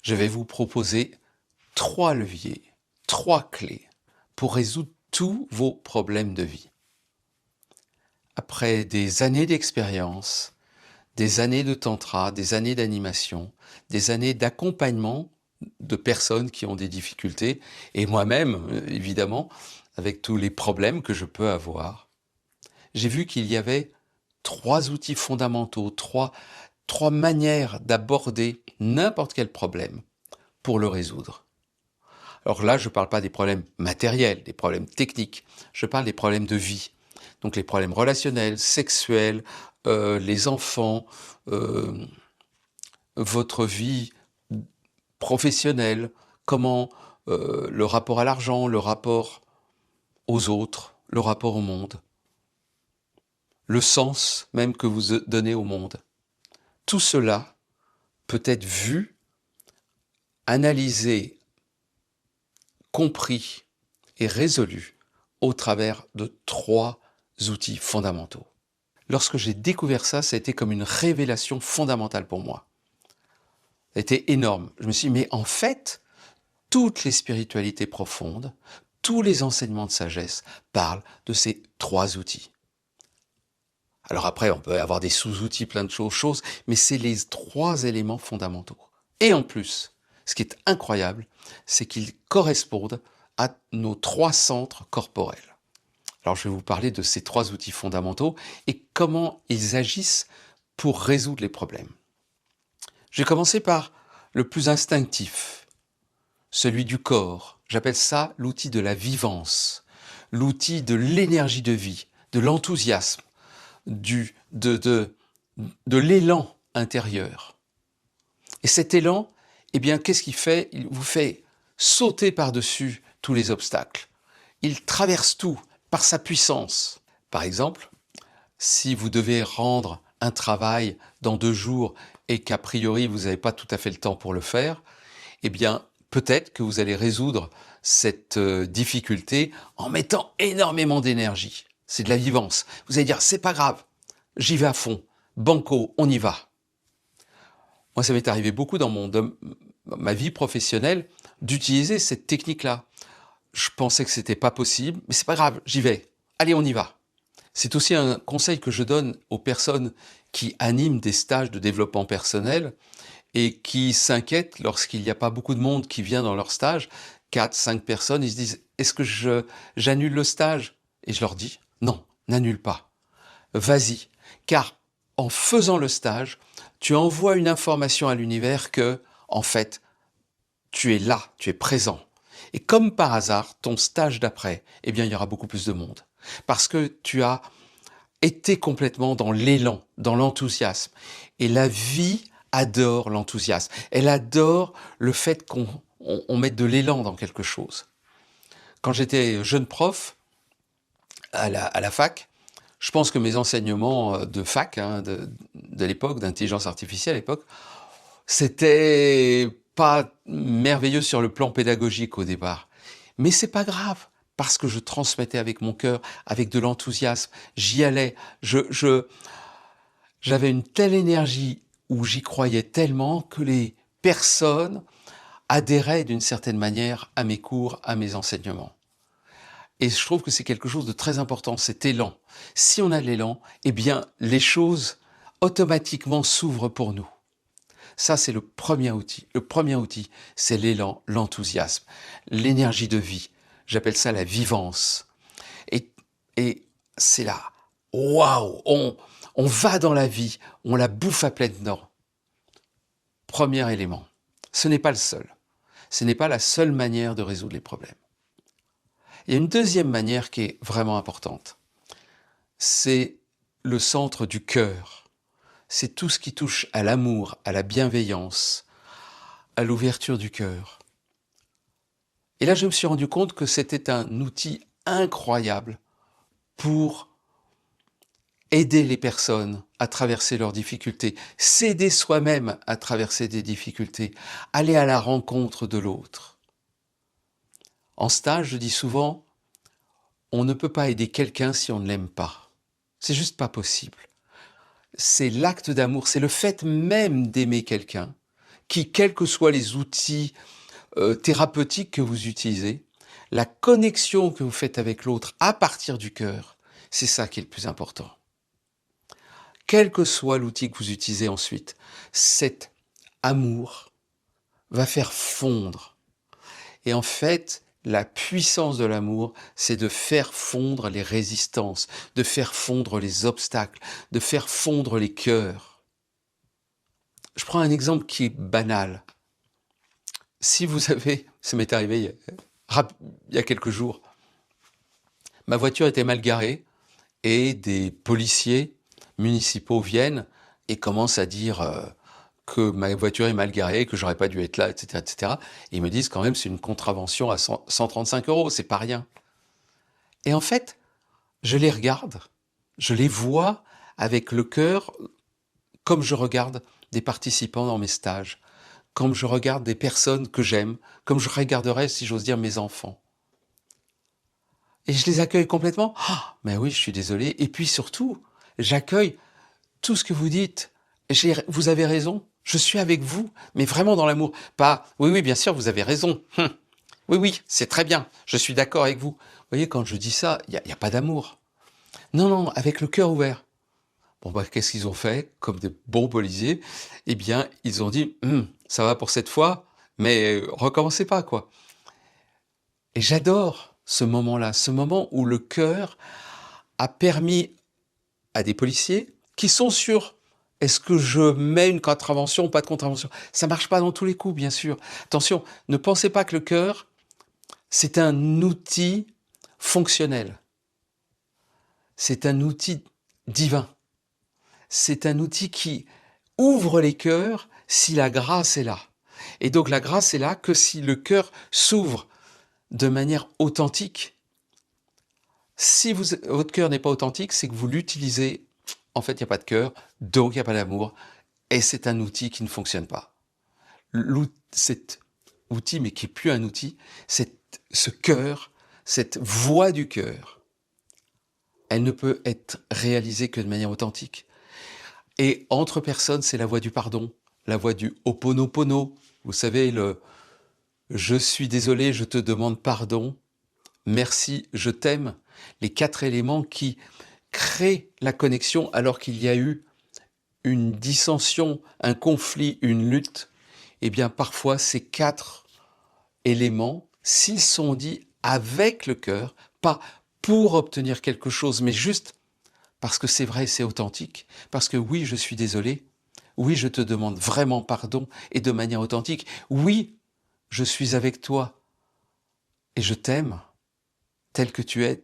je vais vous proposer 3 leviers, 3 clés pour résoudre tous vos problèmes de vie. Après des années d'expérience, des années de tantra, des années d'animation, des années d'accompagnement de personnes qui ont des difficultés, et moi-même, évidemment, avec tous les problèmes que je peux avoir, j'ai vu qu'il y avait 3 outils fondamentaux, trois manières d'aborder n'importe quel problème pour le résoudre. Alors là, je ne parle pas des problèmes matériels, des problèmes techniques, je parle des problèmes de vie. Donc les problèmes relationnels, sexuels, les enfants, votre vie professionnelle, comment le rapport à l'argent, le rapport aux autres, le rapport au monde, le sens même que vous donnez au monde. Tout cela peut être vu, analysé, compris et résolu au travers de 3 outils fondamentaux. Lorsque j'ai découvert ça, ça a été comme une révélation fondamentale pour moi. Ça a été énorme. Je me suis dit, mais en fait, toutes les spiritualités profondes, tous les enseignements de sagesse parlent de ces 3 outils. Alors après, on peut avoir des sous-outils, plein de choses, mais c'est les 3 éléments fondamentaux. Et en plus, ce qui est incroyable, c'est qu'ils correspondent à nos 3 centres corporels. Alors je vais vous parler de ces 3 outils fondamentaux et comment ils agissent pour résoudre les problèmes. Je vais commencer par le plus instinctif, celui du corps. J'appelle ça l'outil de la vivance, l'outil de l'énergie de vie, de l'enthousiasme, de l'élan intérieur. Et cet élan, eh bien, qu'est-ce qu'il fait? Il vous fait sauter par-dessus tous les obstacles. Il traverse tout par sa puissance. Par exemple, si vous devez rendre un travail dans 2 jours et qu'a priori vous n'avez pas tout à fait le temps pour le faire, eh bien, peut-être que vous allez résoudre cette difficulté en mettant énormément d'énergie. C'est de la vivance. Vous allez dire, c'est pas grave, j'y vais à fond, banco, on y va. Moi, ça m'est arrivé beaucoup dans ma vie professionnelle d'utiliser cette technique-là. Je pensais que c'était pas possible, mais c'est pas grave, j'y vais. Allez, on y va. C'est aussi un conseil que je donne aux personnes qui animent des stages de développement personnel et qui s'inquiètent lorsqu'il n'y a pas beaucoup de monde qui vient dans leur stage, 4, 5 personnes, ils se disent « Est-ce que j'annule le stage ?» Et je leur dis « Non, n'annule pas. Vas-y, car en faisant le stage, tu envoies une information à l'univers que, en fait, tu es là, tu es présent. Et comme par hasard, ton stage d'après, eh bien, il y aura beaucoup plus de monde. Parce que tu as été complètement dans l'élan, dans l'enthousiasme. Et la vie adore l'enthousiasme. Elle adore le fait qu'on mette de l'élan dans quelque chose. Quand j'étais jeune prof à la fac, je pense que mes enseignements de fac, de l'époque, d'intelligence artificielle à l'époque, c'était pas merveilleux sur le plan pédagogique au départ. Mais c'est pas grave, parce que je transmettais avec mon cœur, avec de l'enthousiasme, j'y allais, j'avais une telle énergie où j'y croyais tellement que les personnes adhéraient d'une certaine manière à mes cours, à mes enseignements. Et je trouve que c'est quelque chose de très important, cet élan. Si on a l'élan, eh bien, les choses automatiquement s'ouvrent pour nous. Ça, c'est le premier outil. Le premier outil, c'est l'élan, l'enthousiasme, l'énergie de vie. J'appelle ça la vivance. Et c'est là, waouh, on va dans la vie, on la bouffe à pleines dents. Premier élément. Ce n'est pas le seul. Ce n'est pas la seule manière de résoudre les problèmes. Il y a une deuxième manière qui est vraiment importante. C'est le centre du cœur. C'est tout ce qui touche à l'amour, à la bienveillance, à l'ouverture du cœur. Et là, je me suis rendu compte que c'était un outil incroyable pour aider les personnes à traverser leurs difficultés, s'aider soi-même à traverser des difficultés, aller à la rencontre de l'autre. En stage, je dis souvent, on ne peut pas aider quelqu'un si on ne l'aime pas. C'est juste pas possible. C'est l'acte d'amour, c'est le fait même d'aimer quelqu'un qui, quels que soient les outils thérapeutiques que vous utilisez, la connexion que vous faites avec l'autre à partir du cœur, c'est ça qui est le plus important. Quel que soit l'outil que vous utilisez ensuite, cet amour va faire fondre. Et en fait, la puissance de l'amour, c'est de faire fondre les résistances, de faire fondre les obstacles, de faire fondre les cœurs. Je prends un exemple qui est banal. Si vous avez, ça m'est arrivé il y a quelques jours, ma voiture était mal garée et des policiers municipaux viennent et commencent à dire que ma voiture est mal garée, que j'aurais pas dû être là, etc., etc. Et ils me disent quand même c'est une contravention à 135 €, c'est pas rien. Et en fait, je les regarde, je les vois avec le cœur comme je regarde des participants dans mes stages, comme je regarde des personnes que j'aime, comme je regarderais, si j'ose dire, mes enfants. Et je les accueille complètement. Ah, mais oui, je suis désolé. Et puis surtout, j'accueille tout ce que vous dites. Vous avez raison. Je suis avec vous, mais vraiment dans l'amour. Pas, oui, oui, bien sûr, vous avez raison. Oui, oui, c'est très bien. Je suis d'accord avec vous. Vous voyez, quand je dis ça, il y a pas d'amour. Non, non, avec le cœur ouvert. Bon, bah, qu'est-ce qu'ils ont fait, comme des bons policiers? Eh bien, ils ont dit, ça va pour cette fois, mais recommencez pas, quoi. Et j'adore ce moment-là, ce moment où le cœur a permis à des policiers qui sont sûrs, est-ce que je mets une contravention ou pas de contravention? Ça marche pas dans tous les coups, bien sûr. Attention, ne pensez pas que le cœur, c'est un outil fonctionnel. C'est un outil divin. C'est un outil qui ouvre les cœurs si la grâce est là. Et donc la grâce est là que si le cœur s'ouvre de manière authentique. Si votre cœur n'est pas authentique, c'est que vous l'utilisez, en fait il n'y a pas de cœur, donc il n'y a pas d'amour, et c'est un outil qui ne fonctionne pas. Cet outil, mais qui n'est plus un outil, ce cœur, cette voix du cœur, elle ne peut être réalisée que de manière authentique. Et entre personnes, c'est la voix du pardon, la voix du Ho'oponopono. Vous savez, le « je suis désolé, je te demande pardon », merci, je t'aime, les 4 éléments qui créent la connexion alors qu'il y a eu une dissension, un conflit, une lutte. Eh bien, parfois, ces 4 éléments, s'ils sont dits avec le cœur, pas pour obtenir quelque chose, mais juste parce que c'est vrai, c'est authentique, parce que oui, je suis désolé, oui, je te demande vraiment pardon et de manière authentique, oui, je suis avec toi et je t'aime tel que tu es,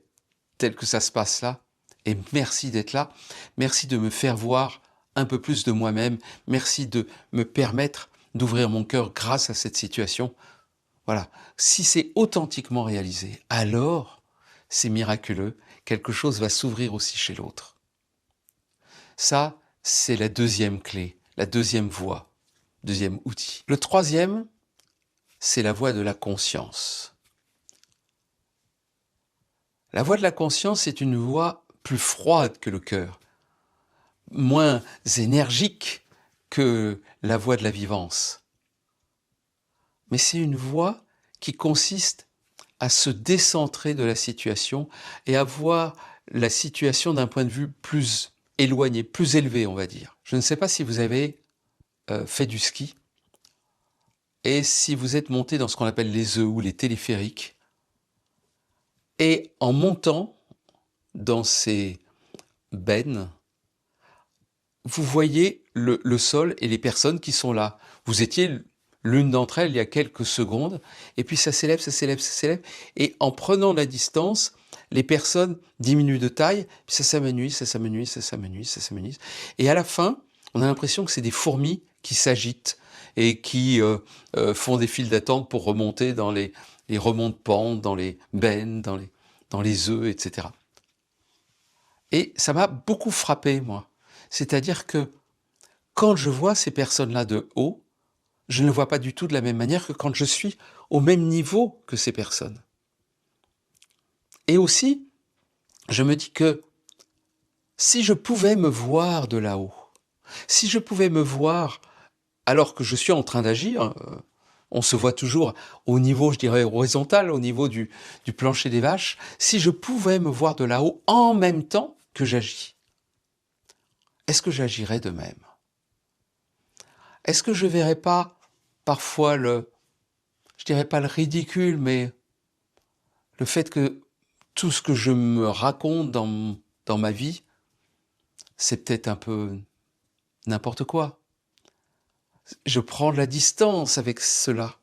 tel que ça se passe là, et merci d'être là, merci de me faire voir un peu plus de moi-même, merci de me permettre d'ouvrir mon cœur grâce à cette situation. Voilà, si c'est authentiquement réalisé, alors c'est miraculeux, quelque chose va s'ouvrir aussi chez l'autre. Ça, c'est la deuxième clé, la deuxième voie, deuxième outil. Le troisième, c'est la voie de la conscience. La voie de la conscience est une voie plus froide que le cœur, moins énergique que la voie de la vivance. Mais c'est une voie qui consiste à se décentrer de la situation et à voir la situation d'un point de vue plus éloigné, plus élevé, on va dire. Je ne sais pas si vous avez fait du ski et si vous êtes monté dans ce qu'on appelle les œufs ou les téléphériques. Et en montant dans ces bennes, vous voyez le sol et les personnes qui sont là. Vous étiez l'une d'entre elles il y a quelques secondes, et puis ça s'élève, ça s'élève, ça s'élève, et en prenant la distance, les personnes diminuent de taille, puis ça s'amenuise, ça s'amenuise, ça s'amenuise, ça s'amenuise. Et à la fin, on a l'impression que c'est des fourmis qui s'agitent et qui font des files d'attente pour remonter dans les remontes-pentes, dans les bennes, dans les œufs, etc. Et ça m'a beaucoup frappé, moi. C'est-à-dire que quand je vois ces personnes-là de haut, je ne le vois pas du tout de la même manière que quand je suis au même niveau que ces personnes. Et aussi, je me dis que si je pouvais me voir de là-haut, si je pouvais me voir alors que je suis en train d'agir, on se voit toujours au niveau, je dirais, horizontal, au niveau du plancher des vaches, si je pouvais me voir de là-haut en même temps que j'agis, est-ce que j'agirais de même? Est-ce que je verrais pas parfois je dirais pas le ridicule, mais le fait que tout ce que je me raconte dans ma vie, c'est peut-être un peu n'importe quoi. Je prends de la distance avec cela.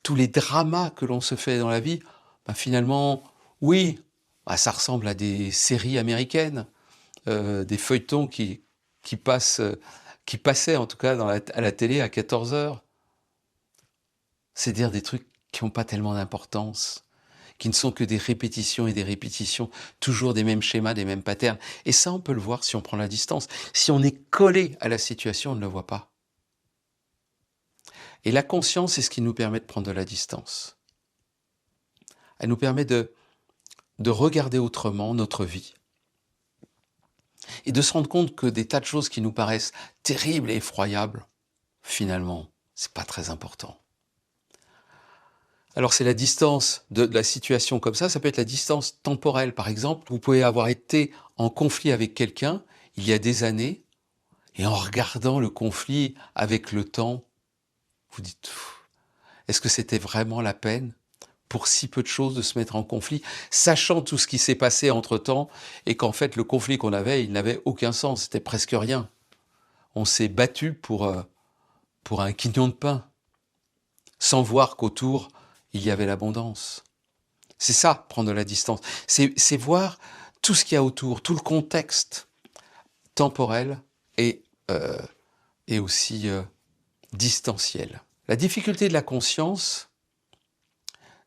Tous les dramas que l'on se fait dans la vie, ben finalement, oui, ça ressemble à des séries américaines, des feuilletons qui passent, qui passaient en tout cas à la télé à 14 heures. C'est dire des trucs qui n'ont pas tellement d'importance, qui ne sont que des répétitions et des répétitions, toujours des mêmes schémas, des mêmes patterns. Et ça, on peut le voir si on prend la distance. Si on est collé à la situation, on ne le voit pas. Et la conscience, c'est ce qui nous permet de prendre de la distance. Elle nous permet de regarder autrement notre vie. Et de se rendre compte que des tas de choses qui nous paraissent terribles et effroyables, finalement, c'est pas très important. Alors c'est la distance de la situation comme ça peut être la distance temporelle. Par exemple, vous pouvez avoir été en conflit avec quelqu'un il y a des années, et en regardant le conflit avec le temps, vous dites, est-ce que c'était vraiment la peine pour si peu de choses de se mettre en conflit, sachant tout ce qui s'est passé entre-temps, et qu'en fait le conflit qu'on avait, il n'avait aucun sens, c'était presque rien. On s'est battu pour un quignon de pain, sans voir qu'autour, il y avait l'abondance. C'est ça, prendre de la distance. C'est voir tout ce qu'il y a autour, tout le contexte temporel et aussi distanciel. La difficulté de la conscience,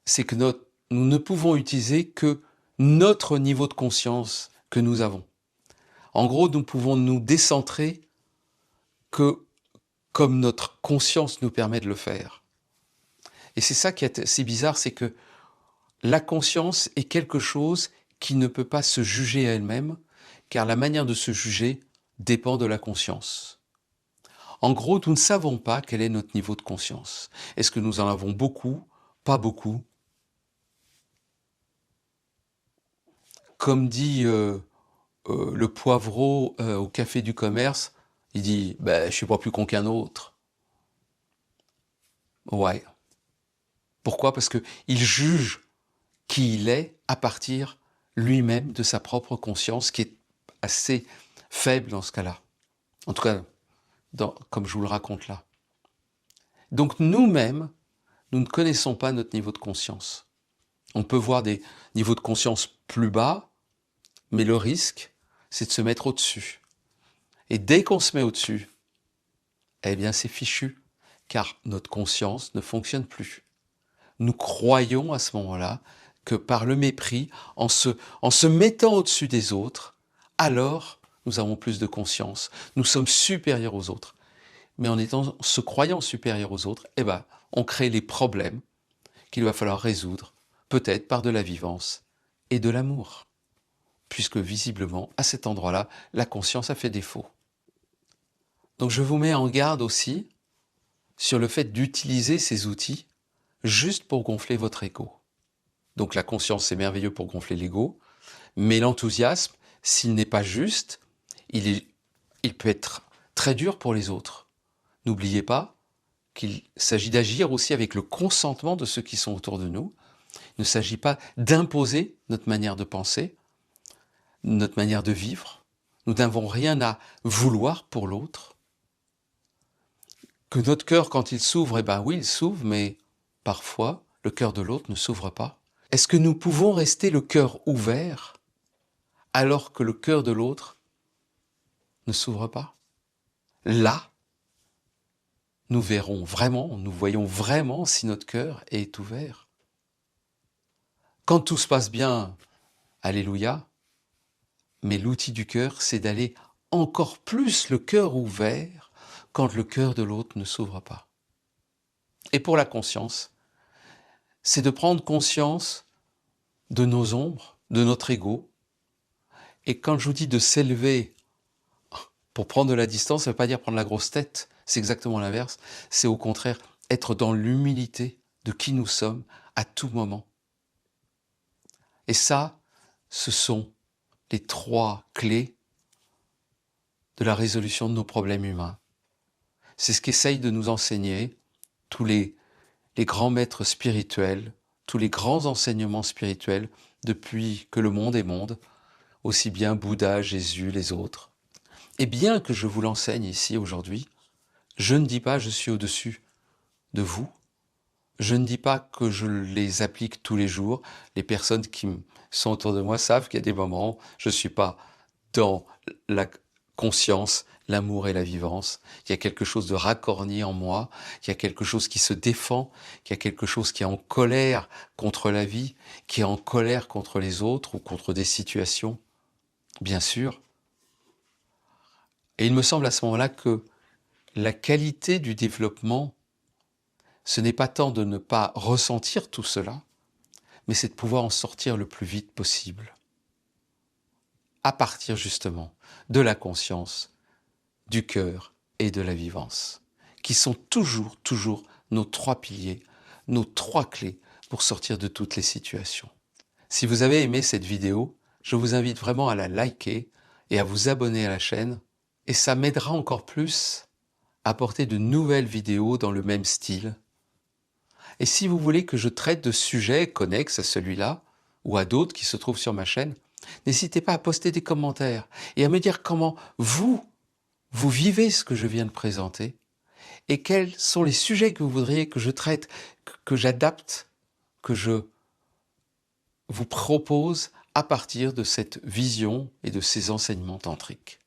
c'est que nous ne pouvons utiliser que notre niveau de conscience que nous avons. En gros, nous pouvons nous décentrer que comme notre conscience nous permet de le faire. Et c'est ça qui est assez bizarre, c'est que la conscience est quelque chose qui ne peut pas se juger elle-même, car la manière de se juger dépend de la conscience. En gros, nous ne savons pas quel est notre niveau de conscience. Est-ce que nous en avons beaucoup? Pas beaucoup. Comme dit le poivreau au café du commerce, il dit je suis pas plus con qu'un autre. Ouais. Pourquoi? Parce que il juge qui il est à partir lui-même de sa propre conscience, qui est assez faible dans ce cas-là. En tout cas, comme je vous le raconte là. Donc nous-mêmes, nous ne connaissons pas notre niveau de conscience. On peut voir des niveaux de conscience plus bas, mais le risque, c'est de se mettre au-dessus. Et dès qu'on se met au-dessus, eh bien c'est fichu, car notre conscience ne fonctionne plus. Nous croyons à ce moment-là que par le mépris, en se mettant au-dessus des autres, alors nous avons plus de conscience, nous sommes supérieurs aux autres. Mais en se croyant supérieurs aux autres, on crée les problèmes qu'il va falloir résoudre, peut-être par de la vivance et de l'amour. Puisque visiblement, à cet endroit-là, la conscience a fait défaut. Donc je vous mets en garde aussi sur le fait d'utiliser ces outils juste pour gonfler votre ego. Donc la conscience, c'est merveilleux pour gonfler l'ego, mais l'enthousiasme, s'il n'est pas juste, il peut être très dur pour les autres. N'oubliez pas qu'il s'agit d'agir aussi avec le consentement de ceux qui sont autour de nous. Il ne s'agit pas d'imposer notre manière de penser, notre manière de vivre. Nous n'avons rien à vouloir pour l'autre. Que notre cœur, quand il s'ouvre, oui, il s'ouvre, mais parfois, le cœur de l'autre ne s'ouvre pas. Est-ce que nous pouvons rester le cœur ouvert alors que le cœur de l'autre ne s'ouvre pas? Là, nous verrons vraiment, nous voyons vraiment si notre cœur est ouvert. Quand tout se passe bien, alléluia, mais l'outil du cœur, c'est d'aller encore plus le cœur ouvert quand le cœur de l'autre ne s'ouvre pas. Et pour la conscience, c'est de prendre conscience de nos ombres, de notre ego. Et quand je vous dis de s'élever pour prendre de la distance, ça ne veut pas dire prendre la grosse tête, C'est exactement l'inverse. C'est au contraire être dans l'humilité de qui nous sommes à tout moment. Et ça, ce sont les 3 clés de la résolution de nos problèmes humains. C'est ce qu'essayent de nous enseigner tous les grands maîtres spirituels, tous les grands enseignements spirituels depuis que le monde est monde, aussi bien Bouddha, Jésus, les autres. Et bien que je vous l'enseigne ici aujourd'hui, je ne dis pas je suis au-dessus de vous, je ne dis pas que je les applique tous les jours. Les personnes qui sont autour de moi savent qu'il y a des moments où je ne suis pas dans la conscience, l'amour et la vivance. Il y a quelque chose de racorni en moi, il y a quelque chose qui se défend, il y a quelque chose qui est en colère contre la vie, qui est en colère contre les autres ou contre des situations, bien sûr. Et il me semble à ce moment-là que la qualité du développement, ce n'est pas tant de ne pas ressentir tout cela, mais c'est de pouvoir en sortir le plus vite possible. À partir justement de la conscience, du cœur et de la vivance, qui sont toujours nos 3 piliers, nos 3 clés pour sortir de toutes les situations. Si vous avez aimé cette vidéo, je vous invite vraiment à la liker et à vous abonner à la chaîne, et ça m'aidera encore plus à apporter de nouvelles vidéos dans le même style. Et si vous voulez que je traite de sujets connexes à celui-là, ou à d'autres qui se trouvent sur ma chaîne, n'hésitez pas à poster des commentaires et à me dire comment vous vivez ce que je viens de présenter et quels sont les sujets que vous voudriez que je traite, que j'adapte, que je vous propose à partir de cette vision et de ces enseignements tantriques.